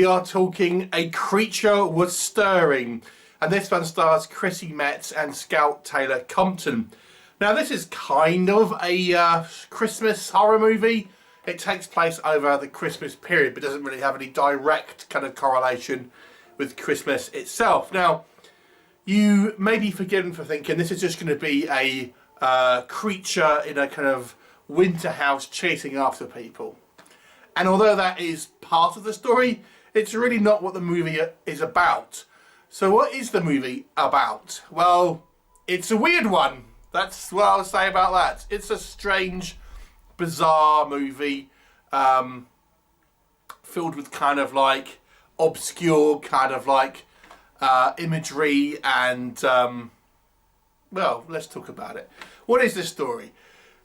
we are talking A Creature Was Stirring, and this one stars Chrissy, Metz and Scout Taylor-Compton. Now this is kind of a Christmas horror movie. It takes place over the Christmas period, but doesn't really have any direct kind of correlation with Christmas itself. Now, you may be forgiven for thinking this is just going to be a creature in a kind of winter house chasing after people. And although that is part of the story, it's really not what the movie is about. So what is the movie about? Well, it's a weird one. That's what I'll say about that. It's a strange, bizarre movie filled with kind of like obscure kind of like imagery and well, let's talk about it. What is the story?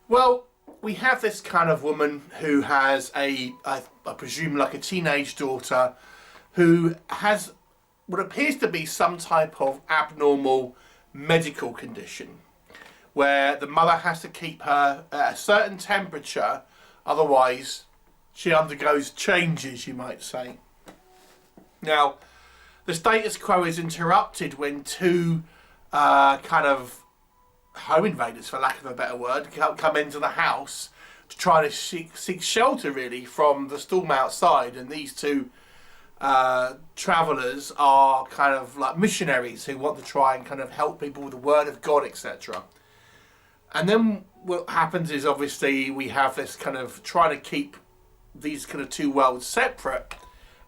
Well, we have this kind of woman who has I presume like a teenage daughter who has what appears to be some type of abnormal medical condition where the mother has to keep her at a certain temperature, otherwise she undergoes changes, you might say. Now, the status quo is interrupted when two kind of home invaders, for lack of a better word, come into the house to try to seek shelter, really, from the storm outside. And these two travellers are kind of like missionaries who want to try and kind of help people with the word of God, etc. And then what happens is, obviously, we have this kind of trying to keep these kind of two worlds separate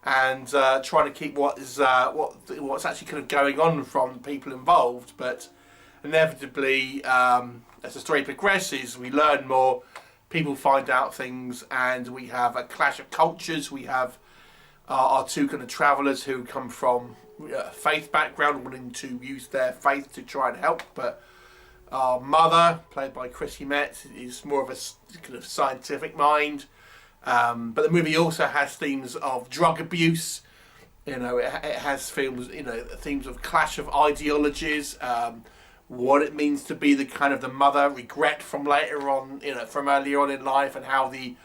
and trying to keep what's actually kind of going on from people involved. But inevitably, as the story progresses, we learn more, people find out things, and we have a clash of cultures. We have our two kind of travellers who come from a faith background, wanting to use their faith to try and help, but our mother, played by Chrissy Metz, is more of a kind of scientific mind. But the movie also has themes of drug abuse. You know, it has themes of clash of ideologies, what it means to be the kind of the mother, regret from later on, from earlier on in life, and how the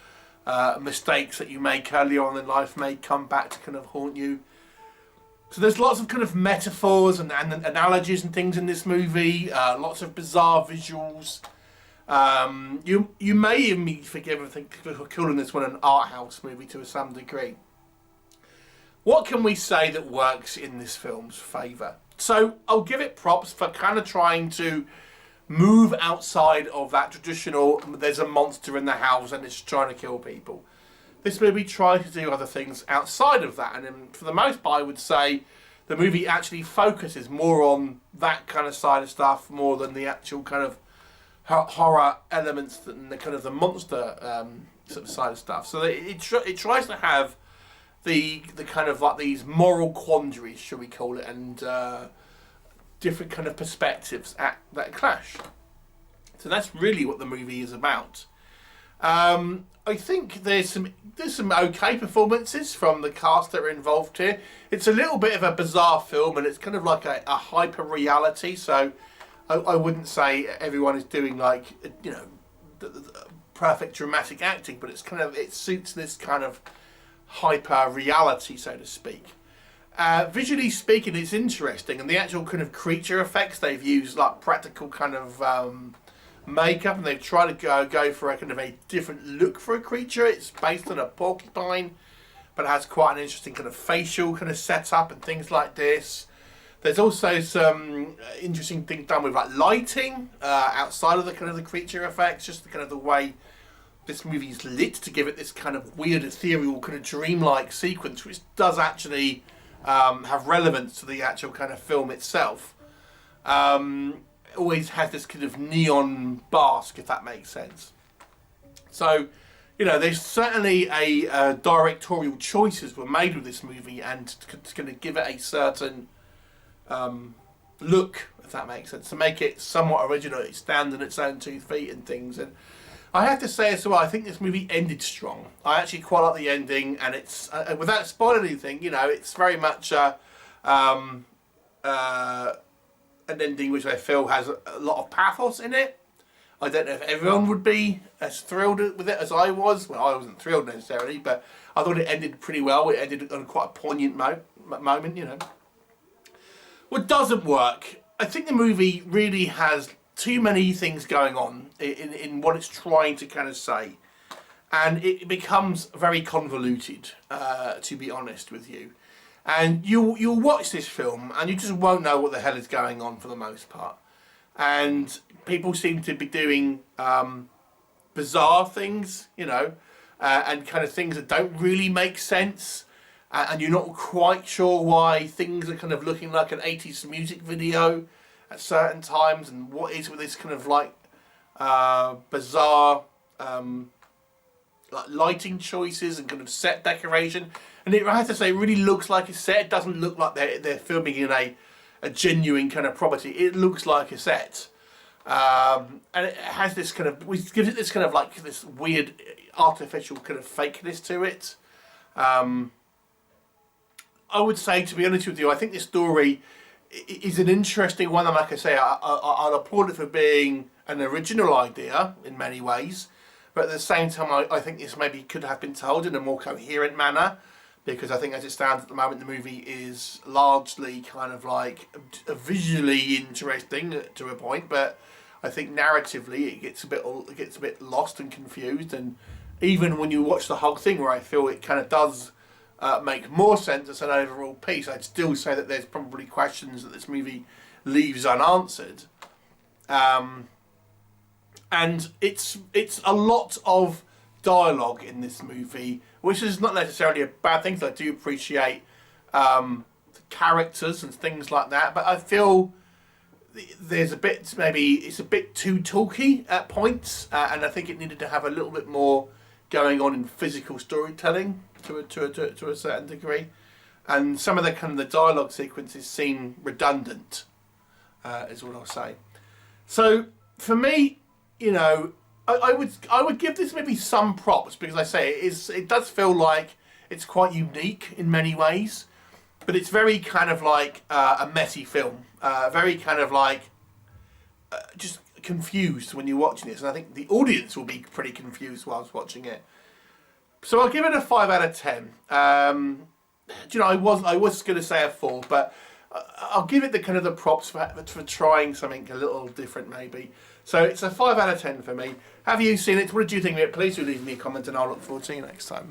mistakes that you make earlier on in life may come back to kind of haunt you. So there's lots of kind of metaphors and analogies and things in this movie, lots of bizarre visuals. You may even be forgiven for calling this one an art house movie to some degree. What can we say that works in this film's favour? So I'll give it props for kind of trying to move outside of that traditional, there's a monster in the house and it's trying to kill people. This movie tried to do other things outside of that, and for the most part I would say the movie actually focuses more on that kind of side of stuff more than the actual kind of horror elements than the kind of the monster sort of side of stuff. So it tries to have the kind of like these moral quandaries, shall we call it, and different kind of perspectives at that clash. So that's really what the movie is about. I think there's some okay performances from the cast that are involved here. It's a little bit of a bizarre film, and it's kind of like a hyper reality. So I wouldn't say everyone is doing like the perfect dramatic acting, but it suits this kind of hyper reality, so to speak. Visually speaking, it's interesting, and the actual kind of creature effects they've used, like practical kind of makeup, and they've tried to go for a kind of a different look for a creature. It's based on a porcupine, but it has quite an interesting kind of facial kind of setup and things like this. There's also some interesting things done with like lighting outside of the kind of the creature effects, just the kind of the way this movie is lit to give it this kind of weird, ethereal, kind of dreamlike sequence, which does actually have relevance to the actual kind of film itself. It always has this kind of neon bask, if that makes sense. So, there's certainly a directorial choices were made with this movie, and it's going to give it a certain look, if that makes sense, to make it somewhat original. It stands on its own 2 feet and things. And I have to say as well, I think this movie ended strong. I actually quite like the ending, and it's without spoiling anything, it's very much an ending which I feel has a lot of pathos in it. I don't know if everyone would be as thrilled with it as I was. Well, I wasn't thrilled necessarily, but I thought it ended pretty well. It ended on quite a poignant moment, you know. What doesn't work, I think the movie really has too many things going on in what it's trying to kind of say. And it becomes very convoluted, to be honest with you. And you'll watch this film and you just won't know what the hell is going on for the most part. And people seem to be doing bizarre things, you know, and kind of things that don't really make sense. And you're not quite sure why things are kind of looking like an 80s music video at certain times. And what is with this kind of like bizarre like lighting choices and kind of set decoration. And I have to say, it really looks like a set. It doesn't look like they're filming in a genuine kind of property. It looks like a set. And it has this kind of, which gives it this kind of like this weird artificial kind of fakeness to it. I would say, to be honest with you, I think this story is an interesting one. And like I say, I'll applaud it for being an original idea in many ways. But at the same time, I think this maybe could have been told in a more coherent manner. Because I think as it stands at the moment, the movie is largely kind of like visually interesting to a point, but I think narratively it gets a bit lost and confused. And even when you watch the whole thing, where I feel it kind of does make more sense as an overall piece, I'd still say that there's probably questions that this movie leaves unanswered. And it's a lot of dialogue in this movie, which is not necessarily a bad thing, because I do appreciate the characters and things like that, but I feel there's a bit, maybe it's a bit too talky at points, and I think it needed to have a little bit more going on in physical storytelling to a certain degree, and some of the kind of the dialogue sequences seem redundant, is what I'll say. So for me, you know, I would give this maybe some props, because I say it does feel like it's quite unique in many ways, but it's very kind of like a messy film, very kind of like just confused when you're watching this, and I think the audience will be pretty confused whilst watching it. So I'll give it a 5 out of 10. You know, I was going to say a 4, but I'll give it the kind of the props for trying something a little different maybe. So it's a 5 out of 10 for me. Have you seen it? What did you think of it? Please do leave me a comment and I'll look forward to you next time.